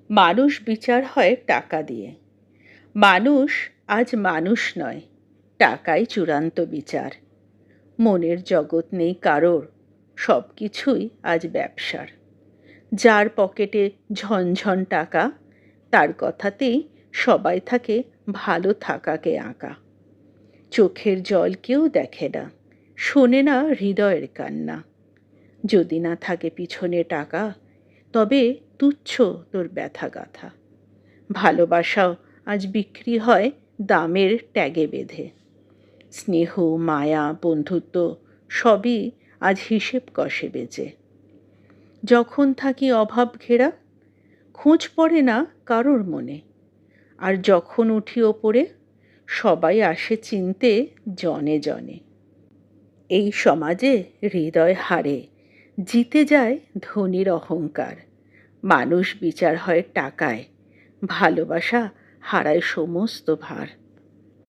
মানুষ বিচার হয় টাকা দিয়ে। মানুষ আজ মানুষ নয়, টাকাই চূড়ান্ত বিচার। মনের জগৎ নেই কারোর, সব কিছুই আজ ব্যবসার। যার পকেটে ঝনঝন টাকা, তার কথাতেই সবাই থাকে ভালো থাকাকে আঁকা। চোখের জল কেউ দেখে না, শোনে না হৃদয়ের কান্না। যদি না থাকে পিছনে টাকা, তবে তুচ্ছ তোর ব্যথা গাথা। ভালোবাসাও আজ বিক্রি হয় দামের ট্যাগে বেঁধে। স্নেহ, মায়া, বন্ধুত্ব সবই আজ হিসেব কষে বেচে। যখন থাকি অভাব ঘেরা, খোঁজ পড়ে না কারোর মনে। আর যখন উঠি ওপরে, সবাই আসে চিনতে জনে জনে। এই সমাজে হৃদয় হারে, জিতে যায় ধনীর অহংকার। মানুষ বিচার হয় টাকায়, ভালোবাসা হারায় সমস্ত ভার।